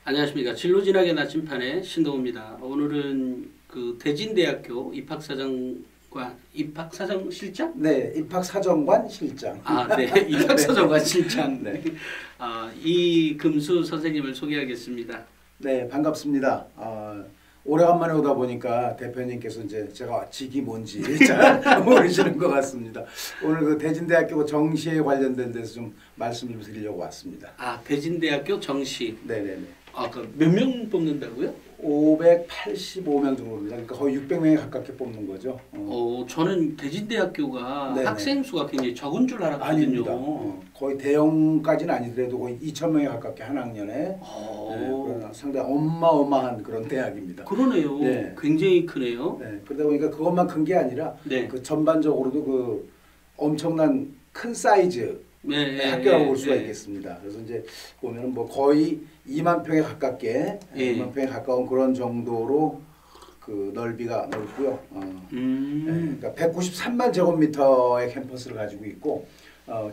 안녕하십니까. 진로진학의 나침판의 신동우입니다. 오늘은 그 대진대학교 입학사정실장? 네, 입학사정관 실장. 네, 입학사정관 실장. 네. 이금수 선생님을 소개하겠습니다. 네, 반갑습니다. 오래간만에 오다 보니까 대표님께서 이제 제가 직이 뭔지 잘 모르시는 것 같습니다. 오늘 그 대진대학교 정시에 관련된 데서 좀 말씀 좀 드리려고 왔습니다. 대진대학교 정시. 네네네. 그 몇 명 뽑는다고요? 585명 정도입니다. 그러니까 거의 600명에 가깝게 뽑는 거죠. 저는 대진대학교가 네네. 학생 수가 굉장히 적은 줄 알았거든요. 아닙니다. 거의 대형까지는 아니더라도 거의 2,000명에 가깝게 한 학년에 네, 상당히 어마어마한 그런 대학입니다. 그러네요. 네. 굉장히 크네요. 네, 그러다 보니까 그것만 큰 게 아니라 네. 그 전반적으로도 그 엄청난 큰 사이즈 학교라고 볼 수가 있겠습니다. 그래서 이제 보면은 뭐 거의 2만 평에 가깝게 2만 평에 가까운 그런 정도로 그 넓이가 넓고요. 그러니까 193만 제곱미터의 캠퍼스를 가지고 있고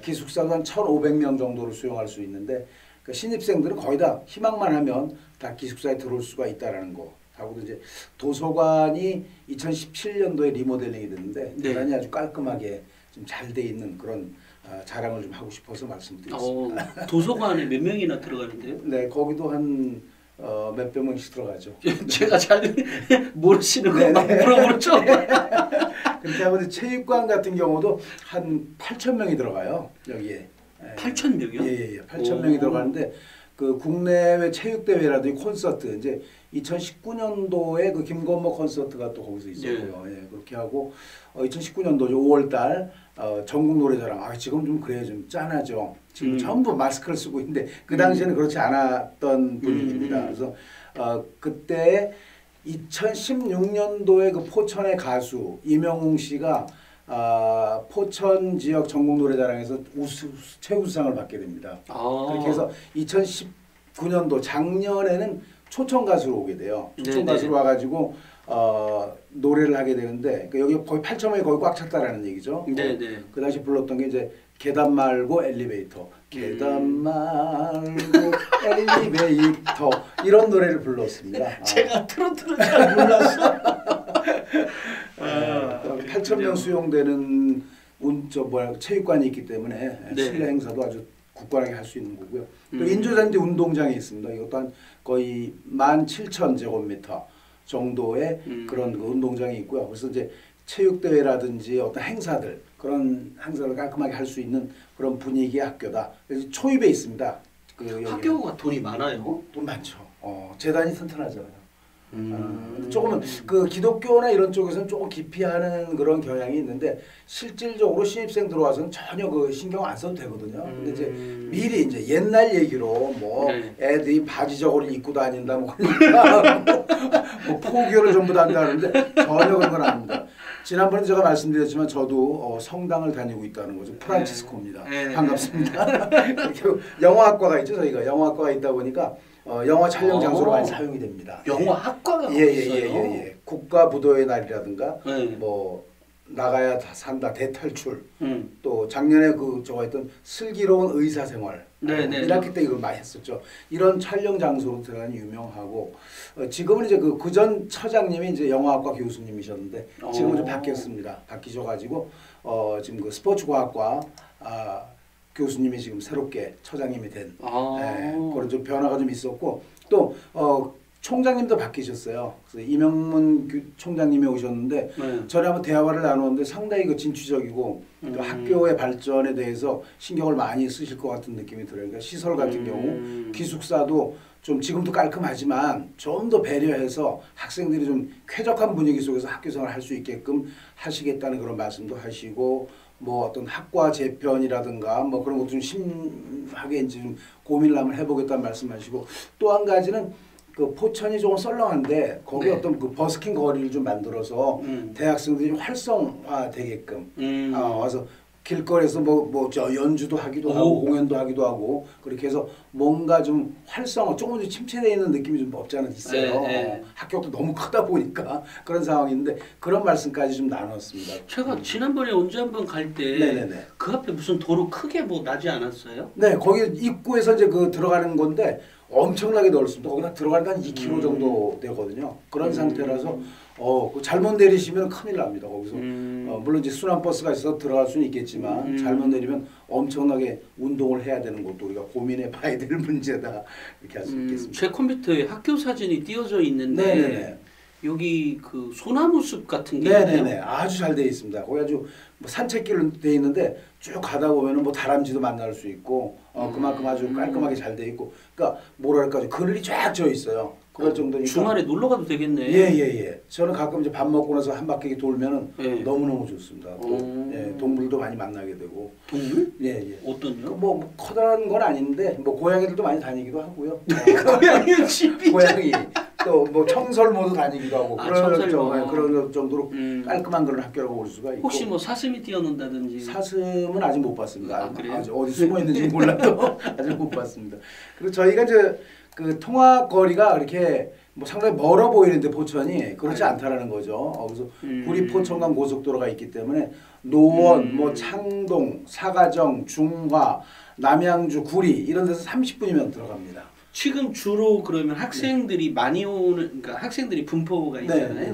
기숙사도 한 1,500명 정도를 수용할 수 있는데 그러니까 신입생들은 거의 다 희망만 하면 다 기숙사에 들어올 수가 있다라는 거. 하고도 이제 도서관이 2017년도에 리모델링이 됐는데 대단히 아주 깔끔하게 좀 잘 돼 있는 그런 자랑을 좀 하고 싶어서 말씀드렸습니다. 도서관에 몇 명이나 들어가는데요? 네, 거기도 한 몇백 명씩 들어가죠. 제가 잘 모르시는 거 막 물어보죠. 그렇게 하고 체육관 같은 경우도 한 8,000명이 들어가요. 여기에. 8,000명이요? 예, 8,000명이 들어가는데 그 국내외 체육대회라든지 콘서트 이제 2019년도에 그 김건모 콘서트가 또 거기서 있었고요. 예, 그렇게 하고 2019년도 5월달 전국 노래자랑 지금 좀 그래요, 좀 짠하죠. 지금 전부 마스크를 쓰고 있는데 그 당시에는 그렇지 않았던 분위기입니다. 그래서 그때 2016년도에 그 포천의 가수 이명웅 씨가 포천 지역 전국 노래자랑에서 최우수상을 받게 됩니다. 그렇게 해서 2019년도 작년에는 초청 가수로 오게 돼요. 초청 가수로 와가지고 노래를 하게 되는데 여기 거의 8,000명이 거의 꽉 찼다라는 얘기죠. 그 당시 불렀던 게 이제 계단 말고 엘리베이터, 계단 말고 엘리베이터 이런 노래를 불렀습니다. 제가 트로트를 잘 몰라서 8,000명 수용되는 체육관이 있기 때문에 실내 행사도 아주 굳건하게 할 수 있는 거고요. 또 인조잔디 운동장이 있습니다. 이것도 한 거의 17,000제곱미터 정도의 그런 그 운동장이 있고요. 그래서 이제 체육대회라든지 어떤 행사들 그런 행사를 깔끔하게 할 수 있는 그런 분위기의 학교다. 그래서 초입에 있습니다. 학교가 돈이 많아요? 돈 많죠. 재단이 튼튼하잖아요. 조금은 그 기독교나 이런 쪽에서는 조금 기피하는 그런 경향이 있는데 실질적으로 신입생 들어와서는 전혀 그 신경 안 써도 되거든요. 근데 이제 미리 이제 옛날 얘기로 뭐 애들이 바지 저고를 입고 다닌다 뭐 뭐 포교를 전부 다 한다는데 전혀 그런 건 아닙니다. 지난번에 제가 말씀드렸지만 저도 성당을 다니고 있다는 거죠. 프란치스코입니다. 반갑습니다. 영화학과가 있죠. 저희가 영화학과가 있다 보니까 영화 촬영 장소로 많이 사용이 됩니다. 영화학과가 있어요? 국가부도의 날이라든가 뭐 나가야 산다 대탈출 또 작년에 저거 했던 슬기로운 의사생활 1학기 때 이걸 많이 했었죠. 이런 촬영 장소로 대단히 유명하고 지금은 이제 그전 처장님이 이제 영화학과 교수님이셨는데 지금은 좀 바뀌었습니다. 바뀌셔가지고 지금 그 스포츠과학과 교수님이 지금 새롭게 처장님이 된 그런 좀 변화가 좀 있었고 또 총장님도 바뀌셨어요. 그래서 이명문 총장님이 오셨는데 전에 한번 대화를 나눴는데 상당히 그 진취적이고 또 학교의 발전에 대해서 신경을 많이 쓰실 것 같은 느낌이 들어요. 그러니까 시설 같은 경우 기숙사도 좀 지금도 깔끔하지만 좀 더 배려해서 학생들이 좀 쾌적한 분위기 속에서 학교 생활을 할 수 있게끔 하시겠다는 그런 말씀도 하시고 뭐 어떤 학과 재편이라든가 뭐 그런 것도 좀 심하게 이제 좀 고민을 한번 해보겠다는 말씀하시고 또 한 가지는 그 포천이 조금 썰렁한데 거기 어떤 그 버스킹 거리를 좀 만들어서 대학생들이 좀 활성화되게끔 와서 길거리에서 저 연주도 하기도 하고 공연도 하기도 하고 그렇게 해서 뭔가 좀 활성화 조금 좀 침체되어 있는 느낌이 좀 없지 않아 있어요. 학교도 너무 크다 보니까 그런 상황인데 그런 말씀까지 좀 나눴습니다. 제가 지난번에 언제 한번 갈 때 그 앞에 무슨 도로 크게 나지 않았어요? 네, 거기 입구에서 이제 들어가는 건데 엄청나게 넓습니다. 거기다 들어가니까 한 2km 정도 되거든요. 그런 상태라서 잘못 내리시면 큰일 납니다. 거기서 물론 이제 순환버스가 있어서 들어갈 수는 있겠지만 잘못 내리면 엄청나게 운동을 해야 되는 것도 우리가 고민해봐야 될 문제다 이렇게 할 수 있겠습니다. 제 컴퓨터에 학교 사진이 띄어져 있는데 네네네. 여기 그 소나무 숲 같은 게 네네네. 아주 잘 되어 있습니다. 거기 아주 뭐 산책길로 되어 있는데 쭉 가다 보면은 뭐 다람쥐도 만날 수 있고 그만큼 아주 깔끔하게 잘 되어 있고 그러니까 뭐랄까 그늘이 쫙 져 있어요. 그럴 정도니까 주말에 놀러 가도 되겠네. 예예예. 저는 가끔 이제 밥 먹고 나서 한 바퀴 돌면은 예. 너무너무 좋습니다. 또 예, 동물도 많이 만나게 되고. 동물? 예예. 어떤요? 뭐 커다란 건 아닌데 뭐 고양이들도 많이 다니기도 하고요. 고양이 집이 고양이 또 뭐 청설모도 다니기도 하고 그런 정도로 깔끔한 그런 학교라고 볼 수가 있고. 혹시 뭐 사슴이 뛰어논다든지? 사슴은 아직 못 봤습니다. 그래요? 아직 어디 숨어 있는지 몰라도 아직 못 봤습니다. 그리고 저희가 이제 그 통학 거리가 이렇게 뭐 상당히 멀어 보이는데 포천이 그렇지 않다라는 거죠. 그래서 구리 포천간 고속도로가 있기 때문에 노원, 뭐 창동, 사가정, 중화, 남양주, 구리 이런 데서 30분이면 들어갑니다. 지금 주로 그러면 학생들이 많이 오는, 그러니까 학생들이 분포가 있잖아요. 네.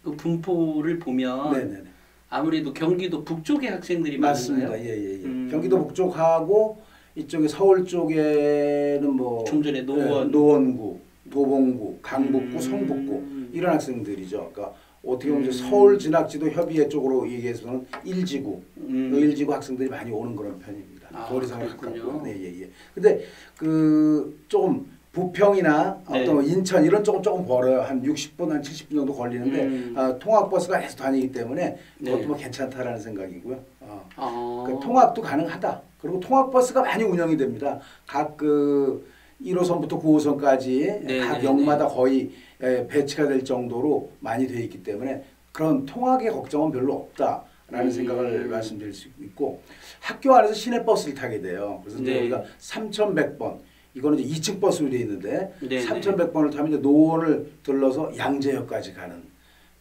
그 분포를 보면 네네네. 아무래도 경기도 북쪽의 학생들이 맞습니다. 많나요? 예예예. 경기도 북쪽하고 이쪽에 서울 쪽에는 뭐 좀 전에 노원, 노원구, 도봉구, 강북구, 성북구 이런 학생들이죠. 그러니까 어떻게 보면 이제 서울 진학지도 협의회 쪽으로 얘기해서는 일지구, 일지구 학생들이 많이 오는 그런 편입니다. 거리상에 가깝고요. 네, 예, 예. 근데 그 조금 부평이나 어떤 인천 이런 쪽은 조금 멀어요. 한 60분, 한 70분 정도 걸리는데 통학버스가 계속 다니기 때문에 그것도 뭐 괜찮다라는 생각이고요. 그러니까 통학도 가능하다. 그리고 통학버스가 많이 운영이 됩니다. 각 그 1호선부터 9호선까지 각 역마다 거의 배치가 될 정도로 많이 되어 있기 때문에 그런 통학의 걱정은 별로 없다라는 생각을 말씀드릴 수 있고 학교 안에서 시내버스를 타게 돼요. 그래서 이제 우리가 3100번 이거는 이제 2층 버스로 되어 있는데 3100번을 타면 이제 노원을 들러서 양재역까지 가는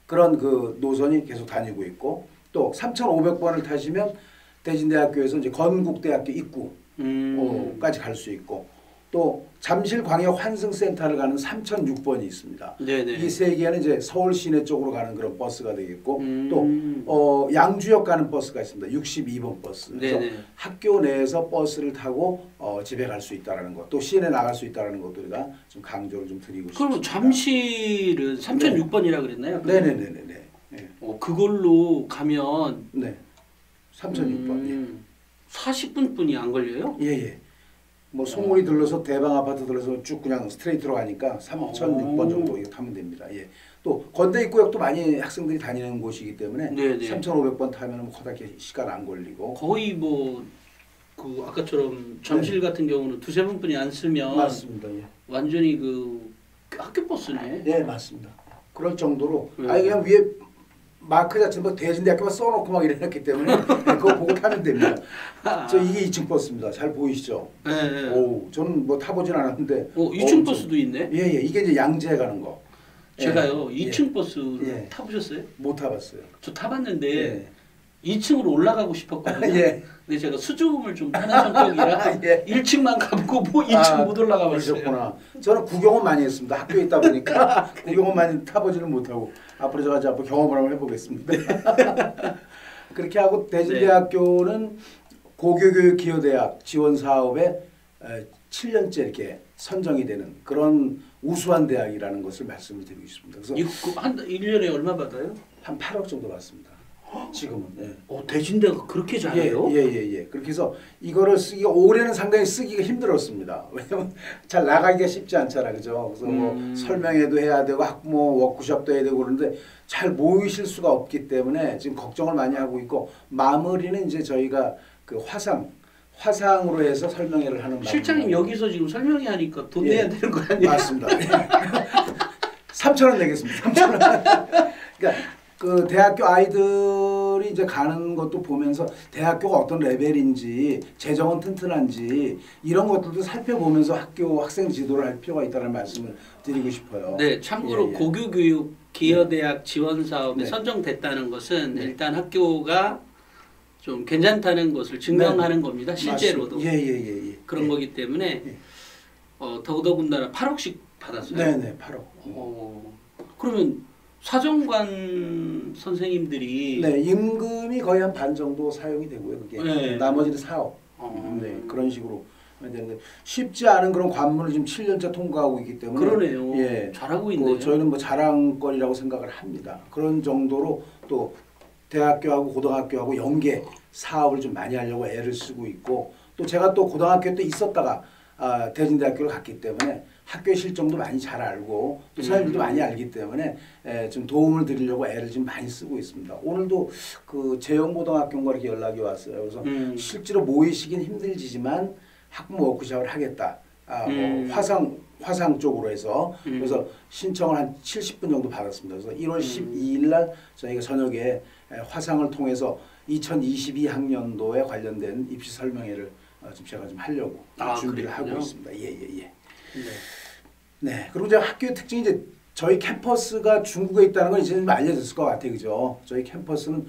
그런 그 노선이 계속 다니고 있고 또 3500번을 타시면 대진대학교에서 이제 건국대학교 입구까지 갈 수 있고 또 잠실광역환승센터를 가는 3006번이 있습니다. 이 세 개는 이제 서울 시내 쪽으로 가는 그런 버스가 되겠고 또 양주역 가는 버스가 있습니다. 62번 버스. 그래서 학교 내에서 버스를 타고 집에 갈 수 있다라는 것, 또 시내 나갈 수 있다라는 것도 우리가 좀 강조를 좀 드리고 싶습니다. 그럼 잠실은 3006번이라 그랬나요? 네네네네. 네. 그걸로 가면 네. 3006번. 40분뿐이 안 걸려요? 예예. 뭐 송문이 들러서 대방 아파트 들러서 쭉 그냥 스트레이트로 가니까 3006번 정도 이거 타면 됩니다. 예. 또 건대 입구역도 많이 학생들이 다니는 곳이기 때문에 3500번 타면 뭐 그렇게 시간 안 걸리고 거의 뭐 그 아까처럼 잠실 같은 경우는 두세 번뿐이 안 쓰면 맞습니다. 예. 완전히 그 학교 버스네. 예, 맞습니다. 그럴 정도로 아니 그냥 위에 마크 자체는 뭐 대진대학교만 써놓고 막 이래놨기 때문에 그거 보고 타면 됩니다. 저 이게 2층 버스입니다. 잘 보이시죠? 네. 오, 저는 뭐 타보진 않았는데. 2층 버스도 있네? 예, 예. 이게 이제 양재 가는 거. 제가요, 2층 예. 버스 예. 타보셨어요? 못 타봤어요. 저 타봤는데 예. 2층으로 올라가고 싶었거든요. 예. 근데 제가 수줍음을 좀 타는 성격이라 예. 1층만 가보고 뭐 2층 못 올라가 봤어요. 그러셨구나. 저는 구경은 많이 했습니다. 학교에 있다 보니까 구경은 많이 타보지는 못하고 앞으로 제가 앞으로 경험을 한번 해보겠습니다. 그렇게 하고 대진대학교는 고교교육기여대학 지원 사업에 7년째 이렇게 선정이 되는 그런 우수한 대학이라는 것을 말씀을 드리고 싶습니다. 그래서 한 1년에 얼마 받아요? 한 8억 정도 받습니다. 지금은. 예. 대진대가 그렇게 잘해요? 예. 그렇게 해서 이거를 쓰기가 올해는 상당히 쓰기가 힘들었습니다. 왜냐면 잘 나가기가 쉽지 않잖아, 그죠? 그래서 뭐 설명회도 해야 되고 학부모 워크숍도 해야 되고 그러는데 잘 모이실 수가 없기 때문에 지금 걱정을 많이 하고 있고 마무리는 이제 저희가 그 화상으로 해서 설명회를 하는. 실장님 여기서 지금 설명회 하니까 돈 내야 되는 거 아니에요? 맞습니다. 3,000원 내겠습니다. 3,000원. 그러니까. 그 대학교 아이들이 이제 가는 것도 보면서 대학교가 어떤 레벨인지 재정은 튼튼한지 이런 것들도 살펴보면서 학교 학생 지도를 할 필요가 있다는 말씀을 드리고 싶어요. 네, 참고로 고교교육 기여대학 지원 사업에 선정됐다는 것은 일단 학교가 좀 괜찮다는 것을 증명하는 겁니다. 실제로도 예. 그런 거기 때문에 더더군다나 8억씩 받았어요. 네네 8억. 그러면 사정관 선생님들이 네 임금이 거의 한 반 정도 사용이 되고요. 그게 네. 나머지는 사업. 네 그런 식으로 되는데 쉽지 않은 그런 관문을 지금 7년째 통과하고 있기 때문에 그러네요. 예, 잘하고 있네요. 저희는 뭐 자랑거리라고 생각을 합니다. 그런 정도로 또 대학교하고 고등학교하고 연계 사업을 좀 많이 하려고 애를 쓰고 있고 또 제가 또 고등학교 때 있었다가 대진대학교를 갔기 때문에 학교 실정도 많이 잘 알고 또 선생님들도 많이 알기 때문에 좀 도움을 드리려고 애를 좀 많이 쓰고 있습니다. 오늘도 그 재영고등학교인가 이렇게 연락이 왔어요. 그래서 실제로 모이시긴 힘들지만 학부모 워크숍을 하겠다. 뭐 화상 쪽으로 해서 그래서 신청을 한 70분 정도 받았습니다. 그래서 1월 12일 날 저희가 저녁에 화상을 통해서 2022학년도에 관련된 입시 설명회를 지금 제가 좀 하려고 준비를 하고 있습니다. 예. 네. 그리고 이제 학교의 특징이 이제 저희 캠퍼스가 중국에 있다는 건 이제 좀 알려졌을 것 같아요, 그죠? 저희 캠퍼스는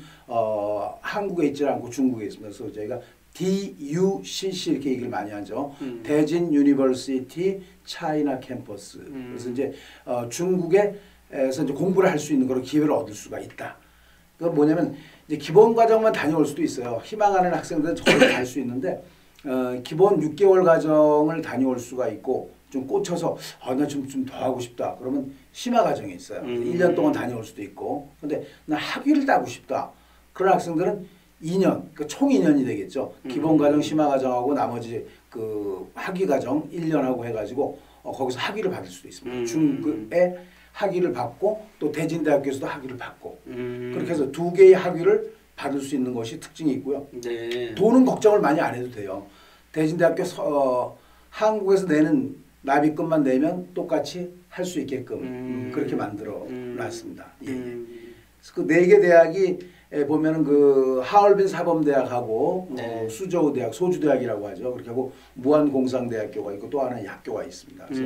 한국에 있지 않고 중국에 있습니다. 그래서 저희가 DUCC 이렇게 얘기를 많이 하죠. 대진 유니버시티 차이나 캠퍼스. 그래서 이제 중국에서 이제 공부를 할 수 있는 그런 기회를 얻을 수가 있다. 그건 뭐냐면 이제 기본 과정만 다녀올 수도 있어요. 희망하는 학생들은 저기 갈 수 있는데 기본 6개월 과정을 다녀올 수가 있고 좀 꽂혀서 나 좀 더 하고 싶다. 그러면 심화 과정이 있어요. 1년 동안 다녀올 수도 있고. 근데 나 학위를 따고 싶다. 그런 학생들은 2년, 그러니까 총 2년이 되겠죠. 기본 과정, 심화 과정하고 나머지 그 학위 과정 1년하고 해가지고 거기서 학위를 받을 수도 있습니다. 중급에 학위를 받고 또 대진대학교에서도 학위를 받고 그렇게 해서 2개의 학위를 받을 수 있는 것이 특징이 있고요. 네. 돈은 걱정을 많이 안 해도 돼요. 대진대학교 한국에서 내는 납입금만 내면 똑같이 할 수 있게끔 그렇게 만들어 놨습니다. 예. 그 4개 대학이 보면은 그 하얼빈 사범대학하고 네. 수저우 대학, 소주대학이라고 하죠. 그렇게 하고 무한공상대학교가 있고 또 하나는 학교가 있습니다. 그래서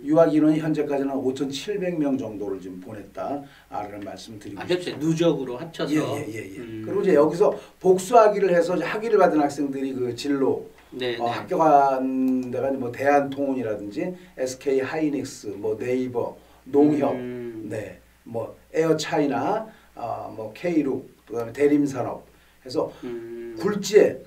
유학 인원이 현재까지는 5,700명 정도를 지금 보냈다라는 말씀을 드리고 싶습니다. 누적으로 합쳐서. 예. 그리고 이제 여기서 복수학위를 해서 학위를 받은 학생들이 그 진로 학교 간 데가 뭐 대한통운이라든지 SK 하이닉스, 뭐 네이버, 농협, 네, 뭐 에어차이나, 뭐 K룩, 그다음에 대림산업 해서 굴지에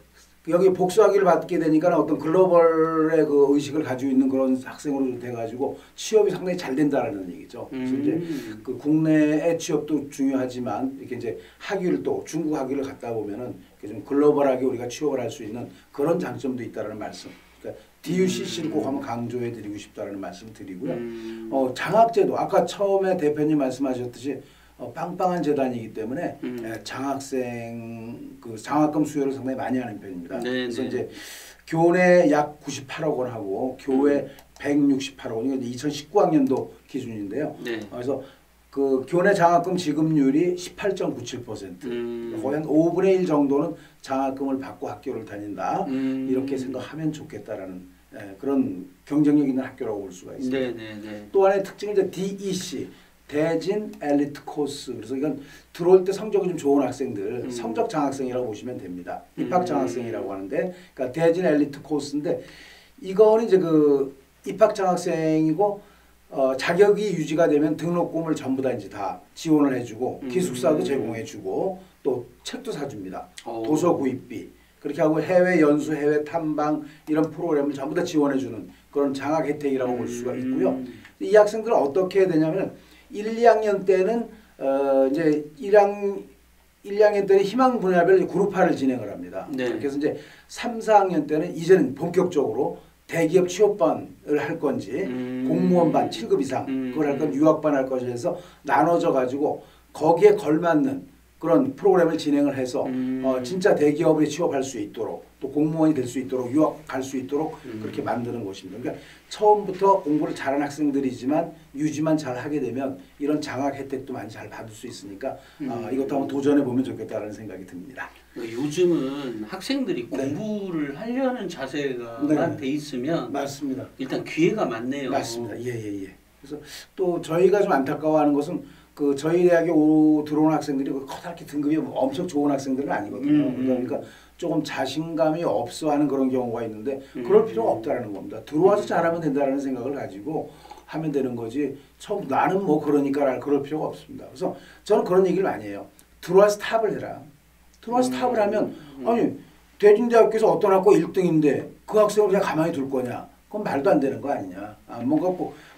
여기 복수학위를 받게 되니까 어떤 글로벌의 그 의식을 가지고 있는 그런 학생으로 돼가지고 취업이 상당히 잘 된다라는 얘기죠. 그래서 이제 그 국내의 취업도 중요하지만 이렇게 이제 학위를 또 중국 학위를 갖다 보면은 좀 글로벌하게 우리가 취업을 할 수 있는 그런 장점도 있다라는 말씀. 그러니까 DUCC를 꼭 한번 강조해드리고 싶다라는 말씀 드리고요. 장학제도 아까 처음에 대표님 말씀하셨듯이 빵빵한 재단이기 때문에 장학생 그 장학금 수요를 상당히 많이 하는 편입니다. 그래서 이제 교내 약 98억 원 하고 교외 168억 원, 이게 2019학년도 기준인데요. 그래서 그 교내 장학금 지급률이 18.97%, 거의 한 5분의 1 정도는 장학금을 받고 학교를 다닌다. 이렇게 생각하면 좋겠다라는 그런 경쟁력 있는 학교라고 볼 수가 있습니다. 또 하나의 특징은 이제 DEC. 대진 엘리트 코스. 그래서 이건 들어올 때 성적이 좀 좋은 학생들 성적 장학생이라고 보시면 됩니다. 입학 장학생이라고 하는데, 그러니까 대진 엘리트 코스인데 이거는 이제 그 입학 장학생이고 자격이 유지가 되면 등록금을 전부 다 이제 다 지원을 해주고 기숙사도 제공해주고 또 책도 사줍니다. 도서 구입비 그렇게 하고 해외 연수, 해외 탐방 이런 프로그램을 전부 다 지원해주는 그런 장학 혜택이라고 볼 수가 있고요. 이 학생들은 어떻게 해야 되냐면 1, 2학년 때는 이제 1학년 때는 희망 분야별 그룹화를 진행을 합니다. 그래서 이제 3, 4학년 때는 이제는 본격적으로 대기업 취업반을 할 건지 공무원반 7급 이상 그걸 할 건지 유학반 할 건지 해서 나눠져 가지고 거기에 걸맞는 그런 프로그램을 진행을 해서 진짜 대기업에 취업할 수 있도록 또 공무원이 될 수 있도록 유학 갈 수 있도록 그렇게 만드는 것입니다. 그러니까 처음부터 공부를 잘하는 학생들이지만 유지만 잘 하게 되면 이런 장학 혜택도 많이 잘 받을 수 있으니까 이것도 한번 도전해 보면 좋겠다라는 생각이 듭니다. 요즘은 학생들이 공부를 하려는 자세가 돼 있으면 맞습니다. 일단 기회가 많네요. 맞습니다. 예. 그래서 또 저희가 좀 안타까워하는 것은 그 저희 대학에 들어온 학생들이 커다랗게 등급이 엄청 좋은 학생들은 아니거든요. 그러니까 조금 자신감이 없어하는 그런 경우가 있는데 그럴 필요가 없다라는 겁니다. 들어와서 잘하면 된다는 생각을 가지고 하면 되는 거지. 처음 나는 뭐 그러니까 그럴 필요가 없습니다. 그래서 저는 그런 얘기를 많이 해요. 들어와서 탑을 해라. 들어와서 탑을 하면 아니 대진대학교에서 어떤 학과 1등인데 그 학생을 그냥 가만히 둘 거냐? 그건 말도 안 되는 거 아니냐? 뭔가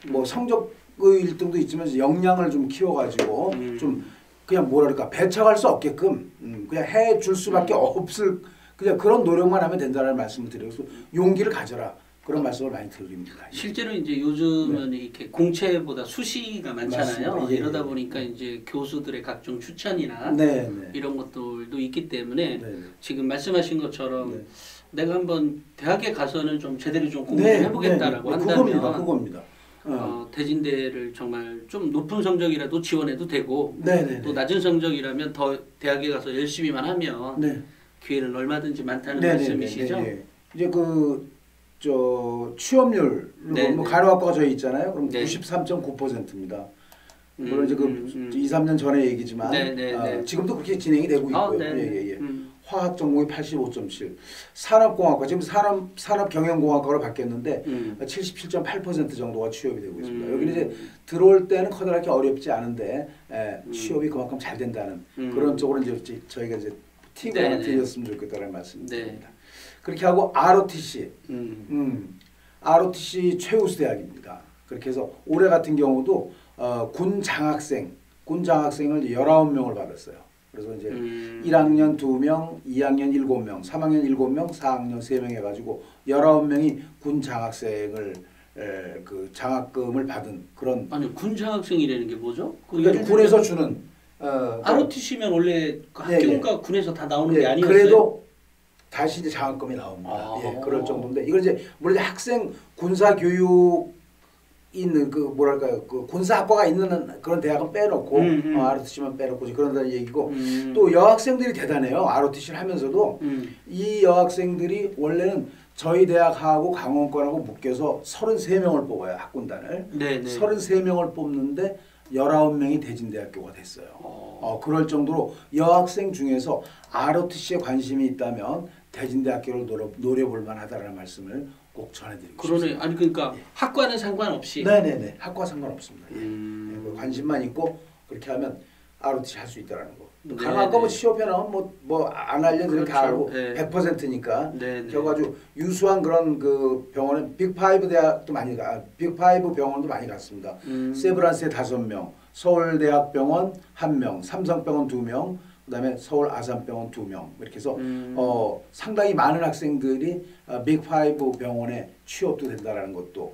뭐 성적의 1등도 있지만 역량을 좀 키워가지고 좀 그냥 뭐랄까 배척할 수 없게끔 그냥 해줄 수밖에 없을 그냥 그런 노력만 하면 된다는 말씀을 드려서 용기를 가져라. 그런 말씀을 많이 드립니다. 실제로 이제 요즘은 네. 이렇게 공채보다 수시가 많잖아요. 예, 이러다 보니까 이제 교수들의 각종 추천이나 네, 이런 것들도 있기 때문에 네. 지금 말씀하신 것처럼 네. 내가 한번 대학에 가서는 좀 제대로 좀 공부를 해보겠다라고 한다면 그겁니다. 대진대를 정말 좀 높은 성적이라도 지원해도 되고 또 낮은 성적이라면 더 대학에 가서 열심히만 하면 기회는 얼마든지 많다는 말씀이시죠? 이제 취업률 뭐 간호학과가 저희 있잖아요. 그럼 93.9%입니다. 물론 이제 2, 3년 전의 얘기지만 지금도 그렇게 진행이 되고 있고요. 화학 전공이 85.7, 산업공학과 지금 산업경영공학과로 바뀌었는데 77.8% 정도가 취업이 되고 있습니다. 여기는 이제 들어올 때는 커다랗게 어렵지 않은데 취업이 그만큼 잘 된다는 그런 쪽으로 이제 저희가 이제 팁을 하나 드렸으면 좋겠다는 말씀입니다. 그렇게 하고 ROTC, ROTC 최우수 대학입니다. 그렇게 해서 올해 같은 경우도 군 장학생을 19명을 받았어요. 그래서 이제 1학년 2명, 2학년 7명, 3학년 7명, 4학년 3명 해가지고 19명이 군 장학생을 그 장학금을 받은 그런. 아니 군 장학생이라는 게 뭐죠? 그러니까 군에서 주는. ROTC면 원래 그 학교가 군에서 다 나오는 게 아니었어요? 그래도 다시 이제 장학금이 나옵니다. 그럴 정도인데 이걸 이제 물론 학생 군사 교육 있는 그 뭐랄까요 그 군사학과가 있는 그런 대학은 빼놓고 ROTC만 빼놓고 그런다는 얘기고 또 여학생들이 대단해요. ROTC를 하면서도 이 여학생들이 원래는 저희 대학하고 강원권하고 묶여서 33명을 뽑아요. 학군단을. 33명을 뽑는데 19명이 대진대학교가 됐어요. 그럴 정도로 여학생 중에서 ROTC에 관심이 있다면 대진대학교를 노려볼 만하다는 말씀을 꼭 전해드리고 싶습니다. 아니 그러니까 학과는 상관없이. 학과 상관없습니다. 관심만 있고 그렇게 하면 ROTC 할 수 있다는 거. 강학과 뭐 취업해 나오면 뭐 안 알려드리면 다 알고 100%니까. 그래가지고 유수한 그런 그 병원은 빅5 대학도 많이 빅5 병원도 많이 갔습니다. 세브란스에 5명, 서울대학병원 1명, 삼성병원 2명, 그다음에 서울 아산병원 2명 이렇게 해서 상당히 많은 학생들이 빅5 병원에 취업도 된다라는 것도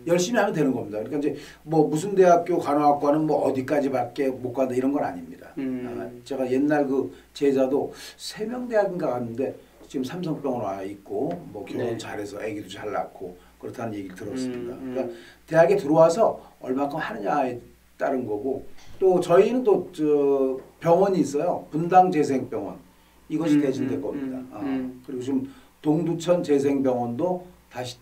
열심히 하면 되는 겁니다. 그러니까 이제 뭐 무슨 대학교 간호학과는 뭐 어디까지밖에 못 간다 이런 건 아닙니다. 제가 옛날 그 제자도 세명대학인가 갔는데 지금 삼성병원 와 있고 뭐 결혼 잘해서 아기도 잘 낳고 그렇다는 얘기를 들었습니다. 그러니까 대학에 들어와서 얼마큼 하느냐에 따른 거고 또 저희는 또 병원이 있어요. 분당재생병원 이것이 대진대 겁니다. 그리고 지금 동두천 재생병원도 다시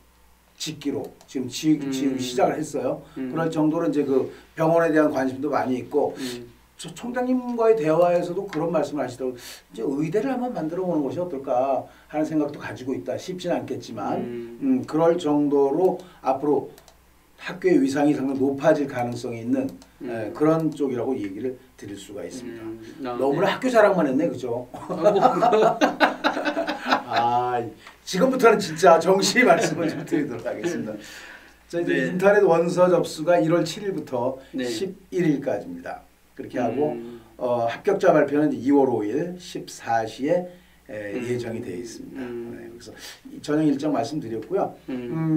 짓기로 지금 지금 시작을 했어요. 그럴 정도로 이제 그 병원에 대한 관심도 많이 있고 총장님과의 대화에서도 그런 말씀을 하시더라고요. 이제 의대를 한번 만들어 보는 것이 어떨까 하는 생각도 가지고 있다. 쉽지는 않겠지만 그럴 정도로 앞으로 학교의 위상이 상당히 높아질 가능성이 있는 그런 쪽이라고 얘기를 드릴 수가 있습니다. 너무나 학교 자랑만 했네, 그죠? 지금부터는 진짜 정시 말씀을 좀 드리도록 하겠습니다. 이제 인터넷 원서 접수가 1월 7일부터 11일까지입니다. 그렇게 하고 합격자 발표는 2월 5일 14시에 예정이 되어 있습니다. 그래서 전형 일정 말씀드렸고요.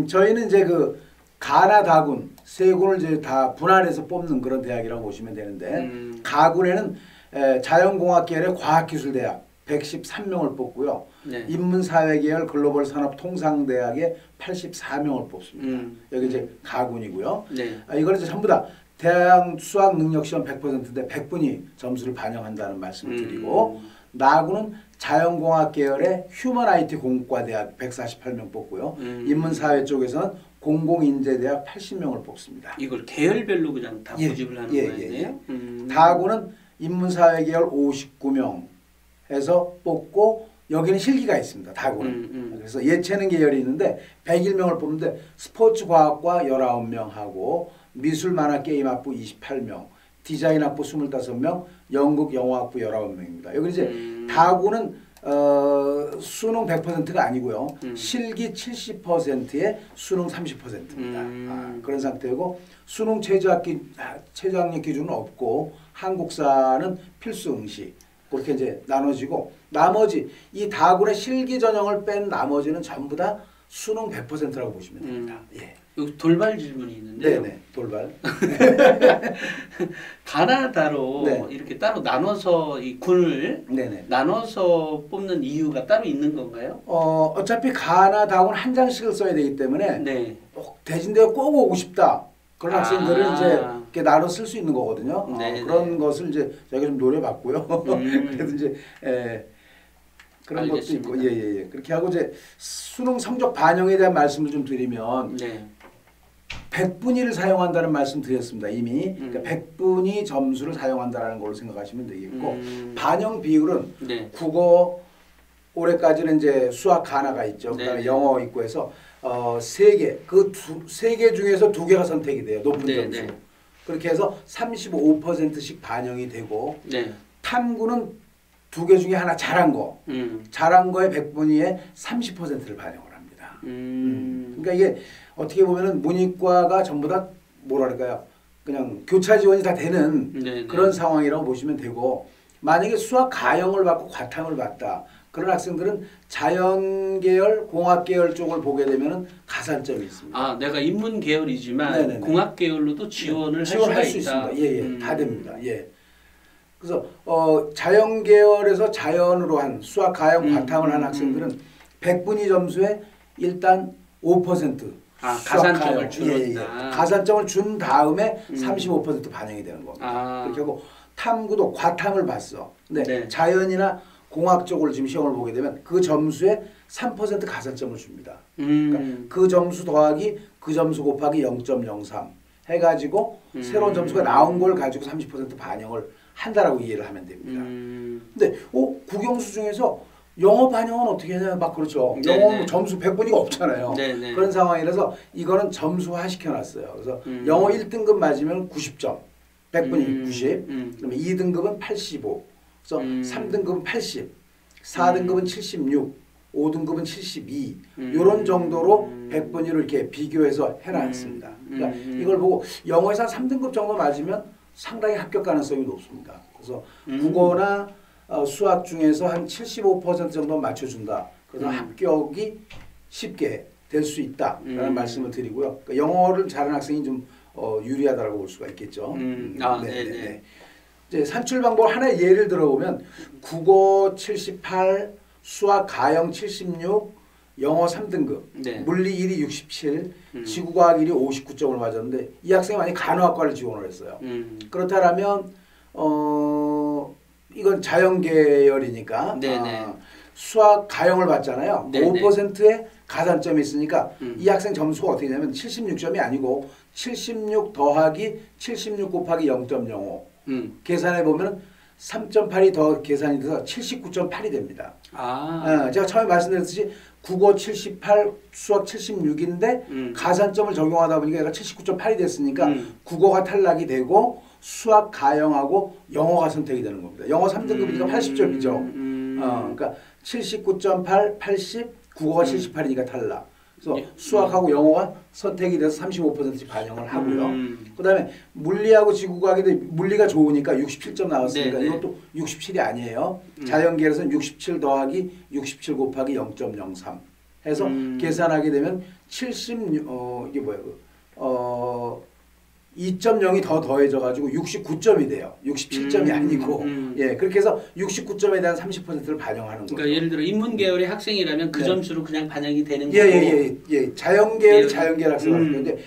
저희는 이제 그 가나 다군 세 군을 이제 다 분할해서 뽑는 그런 대학이라고 보시면 되는데 가군에는 자연공학 계열의 과학기술대학 113명을 뽑고요. 인문사회계열 글로벌산업통상대학에 84명을 뽑습니다. 여기 이제 가군이고요. 이걸 이제 전부 다 대학 수학능력시험 100%인데 100분이 점수를 반영한다는 말씀을 드리고 나군은 자연공학 계열의 휴먼 IT 공과대학 148명 뽑고요. 인문사회 쪽에서는 공공인재대학 80명을 뽑습니다. 이걸 계열별로 그냥 다 모집을 하는 거예요? 다하고는 인문사회계열 59명 해서 뽑고 여기는 실기가 있습니다. 다하고는. 그래서 예체능 계열이 있는데 101명을 뽑는데 스포츠과학과 19명 하고 미술만화게임학부 28명, 디자인학부 25명, 연극영화학부 19명입니다. 여기 이제 다하고는 수능 100%가 아니고요. 실기 70%에 수능 30%입니다. 그런 상태고 수능 최저학력 기준은 없고 한국사는 필수 응시 그렇게 이제 나눠지고 나머지 이 다군의 실기 전형을 뺀 나머지는 전부 다 수능 100%라고 보시면 됩니다. 예. 여기 돌발 질문이 있는데요. 네네, 돌발. 가나다로 이렇게 따로 나눠서 이 군을 나눠서 뽑는 이유가 따로 있는 건가요? 어차피 가나다군 한 장씩을 써야 되기 때문에 대진대에 꼭 오고 싶다. 그런 학생들은 이제 이렇게 나눠 쓸 수 있는 거거든요. 그런 것을 이제 저희가 좀 노려봤고요. 그래서 이제 그런 알겠습니다. 것도 있고, 그렇게 하고 이제 수능 성적 반영에 대한 말씀을 좀 드리면 100분위를 사용한다는 말씀 드렸습니다. 이미 그러니까 100분위 점수를 사용한다는 걸로 생각하시면 되겠고 반영 비율은 국어 올해까지는 이제 수학 가나가 있죠. 그다음에 영어 있고 해서 세 개 중에서 2개가 선택이 돼요. 높은 점수. 그렇게 해서 35%씩 반영이 되고 탐구는 2개 중에 하나 잘한 거. 잘한 거에 100분위에 30%를 반영을 합니다. 그러니까 이게 어떻게 보면은 문이과가 전부 다 뭐랄까요? 그냥 교차 지원이 다 되는 그런 상황이라고 보시면 되고 만약에 수학 가형을 받고 과탐을 받다. 그런 학생들은 자연 계열, 공학 계열 쪽을 보게 되면은 가산점이 있습니다. 아, 내가 인문 계열이지만 공학 계열로도 지원을 할 수 있다. 예, 다 됩니다. 예. 그래서 자연 계열에서 자연으로 한 수학 가형 과탐을 한 학생들은 100분위 점수에 일단 5% 가산점을 주는다. 가산점을 준 다음에 35% 반영이 되는 겁니다. 그렇게 하고 탐구도 과탐을 봤어. 근데 자연이나 공학 쪽을 지금 시험을 보게 되면 그 점수에 3% 가산점을 줍니다. 그러니까 그 점수 더하기 그 점수 곱하기 0.03 해가지고 새로운 점수가 나온 걸 가지고 30% 반영을 한다라고 이해를 하면 됩니다. 근데 국영수 중에서 영어 반영은 어떻게 하냐 막 그렇죠. 영어는 점수 100분위가 없잖아요. 그런 상황이라서 이거는 점수화 시켜놨어요. 그래서 영어 1등급 맞으면 90점, 100분위 90, 그다음에 2등급은 85, 그래서 3등급은 80, 4등급은 76, 5등급은 72 이런 정도로 100분위를 이렇게 비교해서 해놨습니다. 그러니까 이걸 보고 영어에서 한 3등급 정도 맞으면 상당히 합격 가능성이 높습니다. 그래서 국어나 수학 중에서 한 75% 정도 맞춰준다. 그래서 합격이 쉽게 될 수 있다라는 말씀을 드리고요. 그러니까 영어를 잘하는 학생이 좀 유리하다고 볼 수가 있겠죠. 이제 산출 방법 하나의 예를 들어보면 국어 78, 수학 가형 76, 영어 3등급, 물리 1이 67, 지구과학 1이 59점을 맞았는데 이 학생이 만약 간호학과를 지원을 했어요. 그렇다면 이건 자연 계열이니까 수학 가형을 받잖아요. 5%의 가산점이 있으니까 이 학생 점수가 어떻게 되냐면 76점이 아니고 76 더하기 76 곱하기 0.05 계산해 보면 3.8이 더 계산이 돼서 79.8이 됩니다. 제가 처음에 말씀드렸듯이 국어 78, 수학 76인데 가산점을 적용하다 보니까 얘가 79.8이 됐으니까 국어가 탈락이 되고 수학 가형하고 영어가 선택이 되는 겁니다. 영어 3등급이니까 80점이죠. 그러니까 79.8, 80, 국어가 78이니까 탈락. 그래서 수학하고 영어가 선택이 돼서 35%씩 반영을 하고요. 그 다음에 물리하고 지구과학인데 물리가 좋으니까 67점 나왔으니까 이것도 67이 아니에요. 자연계열에서는 67 더하기 67 곱하기 0.03 해서 계산하게 되면 76, 2.0이 더 더해져가지고 69점이 돼요. 67점이 아니고. 그렇게 해서 69점에 대한 30%를 반영하는 거죠. 그러니까 예를 들어 인문계열의 학생이라면 그 점수로 그냥 반영이 되는 거고. 자연계열 학생은 근데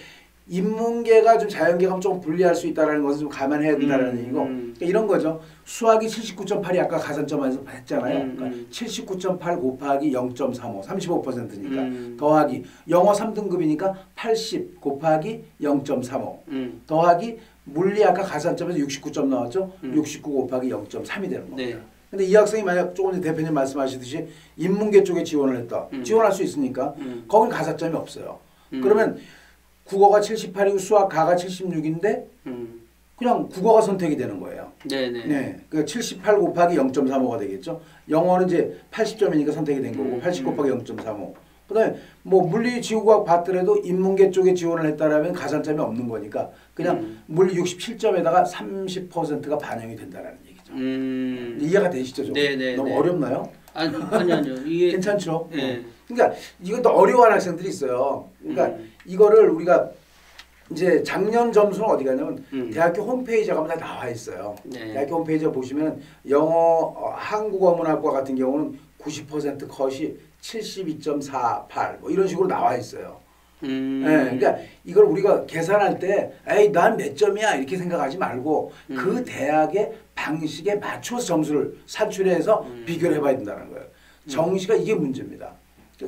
인문계가 좀 자연계가 좀 불리할 수 있다는 것을 좀 감안해야 된다는 얘기고 그러니까 이런 거죠. 수학이 79.8이 아까 가산점에서 했잖아요. 그러니까 79.8 곱하기 0.35 35%니까 더하기 영어 3등급이니까 80 곱하기 0.35 더하기 물리 아까 가산점에서 69점 나왔죠. 69 곱하기 0.3이 되는 겁니다. 네. 근데 이 학생이 만약 조금 전에 대표님 말씀하시듯이 인문계 쪽에 지원을 했다. 지원할 수 있으니까 거긴 가산점이 없어요. 그러면 국어가 78이고 수학 가가 76인데 그냥 국어가 선택이 되는 거예요. 네네. 네. 그러니까 78 곱하기 0.35가 되겠죠. 영어는 이제 80점이니까 선택이 된 거고 80 곱하기 0.35. 그다음에 뭐 물리 지구과학 봤더라도 인문계 쪽에 지원을 했다라면 가산점이 없는 거니까 그냥 물리 67점에다가 30%가 반영이 된다라는 얘기죠. 이해가 되시죠? 좀? 네네. 너무 어렵나요? 아니요. 이게 괜찮죠? 네. 그러니까 이것도 어려워하는 학생들이 있어요. 그러니까 이거를 우리가 이제 작년 점수는 어디 가냐면 대학교 홈페이지에 가면 다 나와 있어요. 네. 대학교 홈페이지에 보시면 영어, 한국어문학과 같은 경우는 90% 컷이 72.48 뭐 이런 식으로 나와 있어요. 네, 그러니까 이걸 우리가 계산할 때 에이 난 몇 점이야 이렇게 생각하지 말고 그 대학의 방식에 맞춰서 점수를 산출해서 비교를 해봐야 된다는 거예요. 정시가 이게 문제입니다.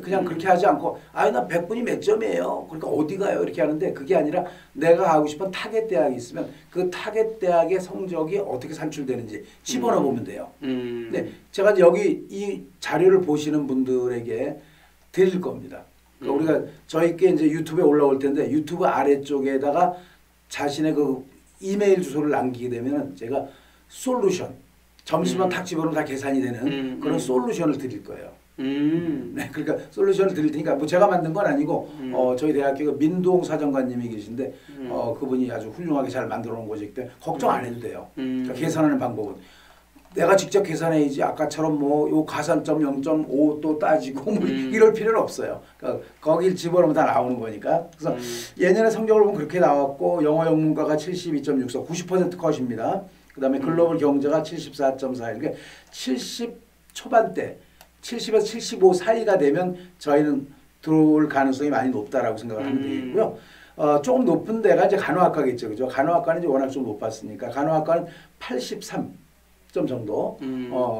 그냥 그렇게 하지 않고 아니 나 100분이 몇 점이에요. 그러니까 어디 가요? 이렇게 하는데 그게 아니라 내가 가고 싶은 타겟 대학이 있으면 그 타겟 대학의 성적이 어떻게 산출되는지 집어넣어 보면 돼요. 근데 제가 여기 이 자료를 보시는 분들에게 드릴 겁니다. 그러니까 우리가 저희께 이제 유튜브에 올라올 텐데 유튜브 아래쪽에다가 자신의 그 이메일 주소를 남기게 되면 제가 솔루션 점수만 탁 집어넣으면 다 계산이 되는 그런 솔루션을 드릴 거예요. 네, 그러니까 솔루션을 드릴 테니까 뭐 제가 만든 건 아니고 저희 대학교 민동 사정관님이 계신데 그분이 아주 훌륭하게 잘 만들어 놓은 거기 때문에 걱정 안 해도 돼요. 그러니까 계산하는 방법은 내가 직접 계산해야지 아까처럼 뭐 요 가산점 0.5 또 따지고 뭐 이럴 필요는 없어요. 그러니까 거길 집어넣으면 다 나오는 거니까. 그래서 예년에 성적을 보면 그렇게 나왔고 영어 영문과가 72.64 90% 컷입니다. 그 다음에 글로벌 경제가 74.41 그러니까 70 초반대 70에서 75 사이가 되면 저희는 들어올 가능성이 많이 높다라고 생각을 하면 되겠고요. 조금 높은 데가 이제 간호학과겠죠. 그죠? 간호학과는 이제 워낙 좀 높았으니까 간호학과는 83점 정도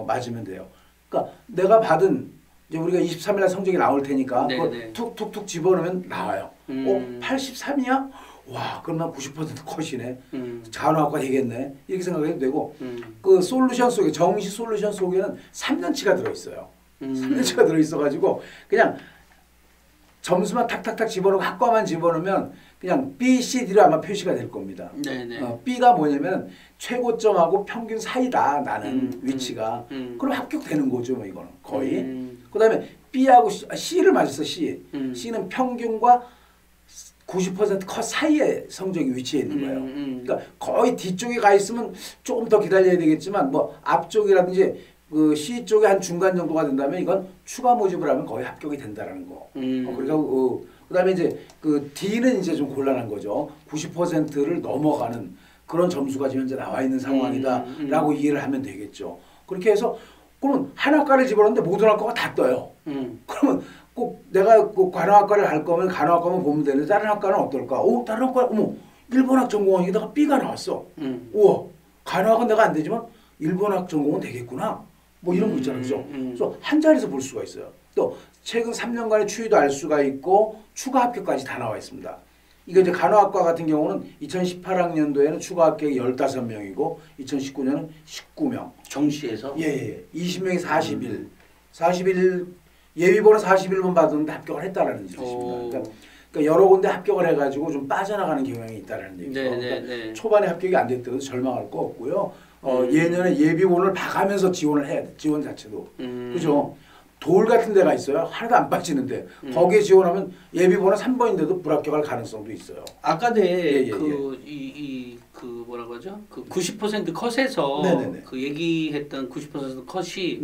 맞으면 돼요. 그러니까 내가 받은 이제 우리가 23일날 성적이 나올 테니까 그걸 툭툭툭 집어넣으면 나와요. 83이야? 와, 그럼 난 90% 컷이네. 간호학과 되겠네. 이렇게 생각해도 되고 그 솔루션 속에 정시 솔루션 속에는 3년치가 들어있어요. 3년치가 들어있어가지고 그냥 점수만 탁탁탁 집어넣고 학과만 집어넣으면 그냥 B, C, D로 아마 표시가 될 겁니다. B가 뭐냐면 최고점하고 평균 사이다 나는 위치가. 그럼 합격되는 거죠 뭐 이거는 거의. 그 다음에 B하고 C를 맞았어 C. C는 평균과 90% 컷 사이에 성적이 위치해 있는 거예요. 그러니까 거의 뒤쪽에 가 있으면 조금 더 기다려야 되겠지만 뭐 앞쪽이라든지 그 C 쪽에 한 중간 정도가 된다면 이건 추가 모집을 하면 거의 합격이 된다라는 거. 그리고 그다음에 이제 그 D는 이제 좀 곤란한 거죠. 90%를 넘어가는 그런 점수가 지금 현재 나와 있는 상황이다라고 이해를 하면 되겠죠. 그렇게 해서 그러면 한 학과를 집어넣는데 모든 학과가 다 떠요. 그러면 꼭 내가 그 간호학과를 갈 거면 간호학과만 보면 되는데 다른 학과는 어떨까? 오, 다른 학과 어머 일본학 전공학에다가 B가 나왔어. 우와, 간호학은 내가 안 되지만 일본학 전공은 되겠구나. 뭐 이런 거 있잖아요. 그죠? 그래서 한 자리에서 볼 수가 있어요. 또 최근 3년간의 추이도 알 수가 있고 추가 합격까지 다 나와 있습니다. 이게 이제 간호학과 같은 경우는 2018학년도에는 추가 합격이 15명이고 2019년은 19명. 정시에서? 예. 20명이 41. 41 예비번호 41번 받았는데 합격을 했다라는 뜻입니다. 그러니까 여러 군데 합격을 해가지고 좀 빠져나가는 경향이 있다라는 얘기죠. 그러니까 초반에 합격이 안 됐더라도 절망할 거 없고요. 예년에 예비번호를 봐가면서 지원을 해야 돼. 지원 자체도. 그죠? 돌 같은 데가 있어요. 하나도 안 빠지는데 거기에 지원하면 예비번호 3번인데도 불합격할 가능성도 있어요. 아까 그 뭐라고 하죠? 그 90% 컷에서 그 얘기했던 90% 컷이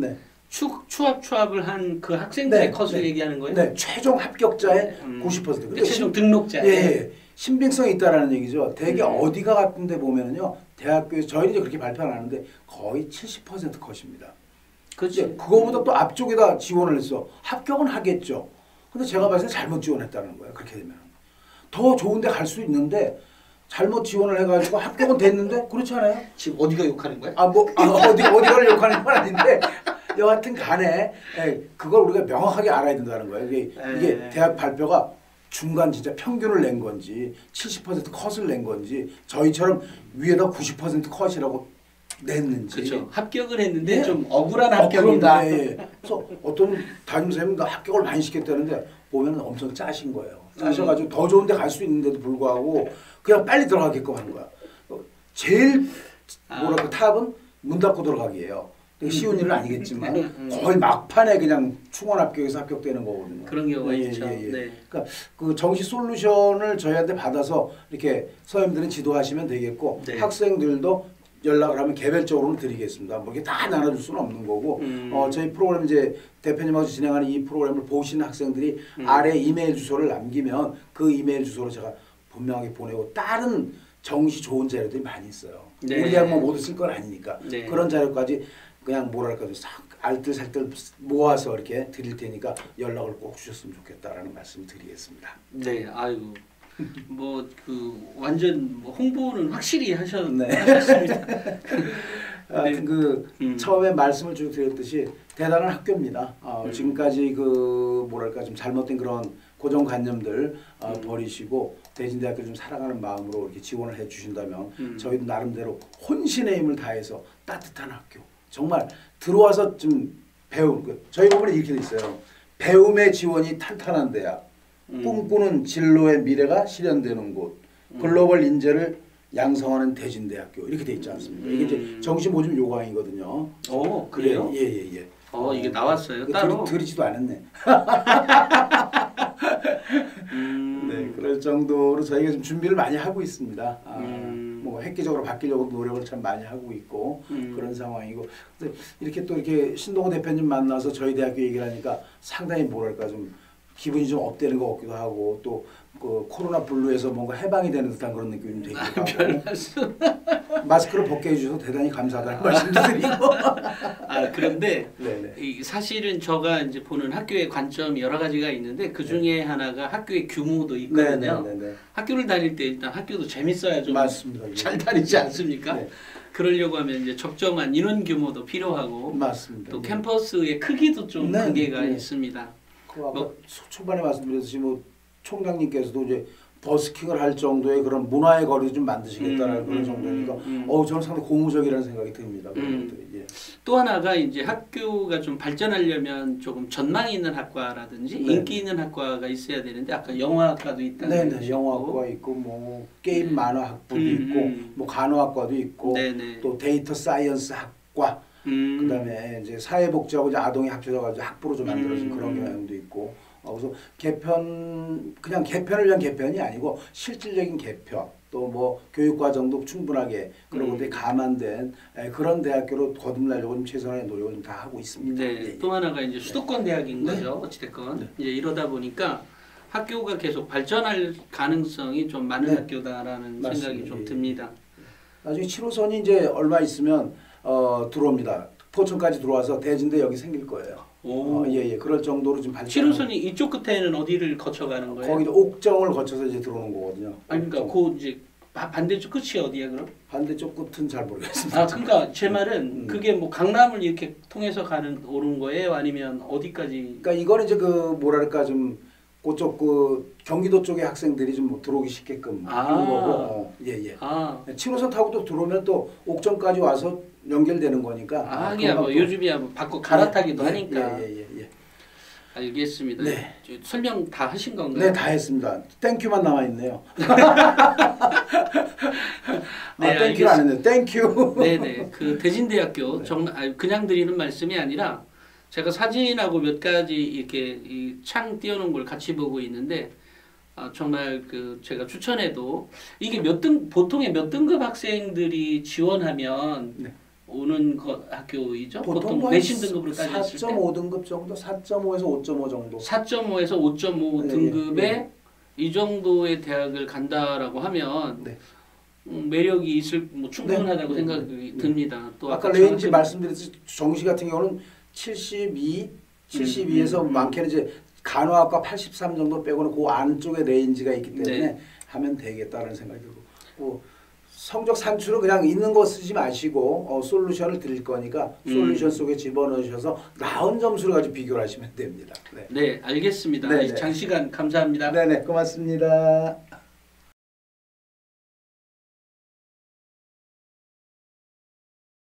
추합을 한 그 학생들의 컷을 얘기하는 거예요? 네, 최종 합격자의 90%. 최종 등록자. 신빙성이 있다라는 얘기죠. 대개 어디가 같은데 보면은요, 대학교에서 저희는 이제 그렇게 발표 안 하는데 거의 70% 컷입니다. 그렇지. 그거보다 또 앞쪽에다 지원을 했어. 합격은 하겠죠. 근데 제가 봤을 때 잘못 지원했다는 거예요. 그렇게 되면. 더 좋은 데 갈 수 있는데 잘못 지원을 해가지고 합격은 됐는데 그렇지 않아요? 지금 어디가 욕하는 거야? 어디가를 욕하는 건 아닌데 여하튼 간에 그걸 우리가 명확하게 알아야 된다는 거예요. 이게 대학 발표가 중간 진짜 평균을 낸 건지 70% 컷을 낸 건지 저희처럼 위에다 90% 컷이라고 냈는지. 그렇죠. 합격을 했는데 좀 억울한 합격이다. 그래서 어떤 담임선생님도 합격을 많이 시켰다는데 보면 엄청 짜신 거예요. 짜셔가지고 더 좋은 데 갈 수 있는데도 불구하고 그냥 빨리 들어가게끔 하는 거야. 제일 탑은 문 닫고 들어가기예요. 쉬운 일은 아니겠지만 거의 막판에 그냥 충원 합격에서 합격되는 거거든요. 그런 경우가 있죠. 네. 그러니까 그 정시 솔루션을 저희한테 받아서 이렇게 선생님들은 지도하시면 되겠고 학생들도 연락을 하면 개별적으로는 드리겠습니다. 뭐 이게 다 나눠줄 수는 없는 거고 저희 프로그램 이제 대표님하고 진행하는 이 프로그램을 보시는 학생들이 아래 이메일 주소를 남기면 그 이메일 주소로 제가 분명하게 보내고 다른 정시 좋은 자료들이 많이 있어요. 우리 대학만 모두 쓸 건 아니니까 그런 자료까지 그냥 뭐랄까 싹 알뜰살뜰 모아서 이렇게 드릴 테니까 연락을 꼭 주셨으면 좋겠다라는 말씀 드리겠습니다. 네, 아이고. 뭐 그 완전 뭐 홍보는 확실히 하셨습니다. 처음에 말씀을 쭉 드렸듯이 대단한 학교입니다. 지금까지 그 뭐랄까 좀 잘못된 그런 고정관념들 버리시고 대진대학교 좀 사랑하는 마음으로 이렇게 지원을 해주신다면 저희도 나름대로 혼신의 힘을 다해서 따뜻한 학교. 정말 들어와서 좀 저희 부분에 이렇게 돼 있어요. 배움의 지원이 탄탄한 대학. 꿈꾸는 진로의 미래가 실현되는 곳, 글로벌 인재를 양성하는 대진대학교 이렇게 돼 있지 않습니까? 이게 이제 정시 모집 요강이거든요. 그래요? 예. 이게 나왔어요. 따로 들이지도 않았네. 네, 그럴 정도로 저희가 좀 준비를 많이 하고 있습니다. 뭐 획기적으로 바뀌려고 노력을 참 많이 하고 있고 그런 상황이고 이렇게 또 이렇게 신동호 대표님 만나서 저희 대학교 얘기를 하니까 상당히 뭐랄까 좀 기분이 좀 업되는 것 같기도 하고 또 그 코로나 블루에서 뭔가 해방이 되는 듯한 그런 느낌이 되기도 하고 마스크를 벗게 해주셔서 대단히 감사하다는 말씀도 드리고 그런데 이 사실은 제가 이제 보는 학교의 관점이 여러 가지가 있는데 그 중에 하나가 학교의 규모도 있거든요. 학교를 다닐 때 일단 학교도 재밌어야 좀 잘 다니지 않습니까? 그러려고 하면 이제 적정한 인원 규모도 필요하고 또 캠퍼스의 크기도 좀 한계가 있습니다. 아까 초반에 말씀드렸듯이 뭐 총장님께서도 이제 버스킹을 할 정도의 그런 문화의 거리를 좀 만드시겠다는 그런 정도니까 저는 상당히 고무적이라는 생각이 듭니다. 또 하나가 이제 학교가 좀 발전하려면 조금 전망이 있는 학과라든지 인기 있는 학과가 있어야 되는데 아까 영화학과도 있다는 거죠. 영화학과 있고 뭐 게임 만화학부도 있고 뭐 간호학과도 있고 또 데이터 사이언스 학과 그다음에 이제 사회복지하고 이제 아동이 합쳐져가지고 학부로 좀 만들어진 그런 경향도 있고 그래서 그냥 개편을 위한 개편이 아니고 실질적인 개편 또 뭐 교육과정도 충분하게 그런 것들이 감안된 그런 대학교로 거듭나려고 좀 최선의 노력을 좀 다 하고 있습니다. 또 하나가 이제 수도권 대학인 거죠. 어찌됐건 이제 이러다 보니까 학교가 계속 발전할 가능성이 좀 많은 학교다라는 생각이 좀 듭니다. 나중에 7호선이 이제 얼마 있으면 들어옵니다. 포천까지 들어와서 대진대 여기 생길 거예요. 그럴 정도로 좀 발전. 7호선이 이쪽 끝에는 어디를 거쳐가는 거예요? 거기 옥정을 거쳐서 이제 들어오는 거거든요. 그러니까 그 이제 반대쪽 끝이 어디야 그럼? 반대쪽 끝은 잘 모르겠습니다. 그러니까 제 말은 그게 뭐 강남을 이렇게 통해서 오는 거예요? 아니면 어디까지? 그러니까 이거는 이제 그 뭐랄까 좀 그쪽 그 경기도 쪽의 학생들이 좀 들어오기 쉽게끔 하는 거고. 7호선 타고 또 들어오면 또 옥정까지 와서 연결되는 거니까. 뭐 요즘이야 뭐 바꿔 갈아타기도 하니까. 알겠습니다. 설명 다 하신 건가요? 네, 다 했습니다. 땡큐만 남아 있네요. 땡큐 안 했네요. 땡큐. 그 대진대학교 정말 그냥 드리는 말씀이 아니라 제가 사진하고 몇 가지 이렇게 창 띄워놓은 걸 같이 보고 있는데 정말 그 제가 추천해도 이게 보통의 몇 등급 학생들이 지원하면 오는 학교이죠? 보통 내신 등급으로 따졌을 때 4.5등급 정도? 4.5에서 5.5 정도. 4.5에서 5.5 등급의 이 정도의 대학을 간다라고 하면 매력이 있을 충분하다고 생각이 듭니다. 또 아까 레인지 말씀드렸듯이 정시 같은 경우는 72, 72에서 많게는 이제 간호학과 83 정도 빼고는 그 안쪽에 레인지가 있기 때문에 네. 하면 되겠다는 생각이 들고 성적 산출은 그냥 있는 거 쓰지 마시고 솔루션을 드릴 거니까 솔루션 속에 집어넣으셔서 나온 점수를 가지고 비교를 하시면 됩니다. 네, 네 알겠습니다. 네네. 장시간 감사합니다. 네네 고맙습니다.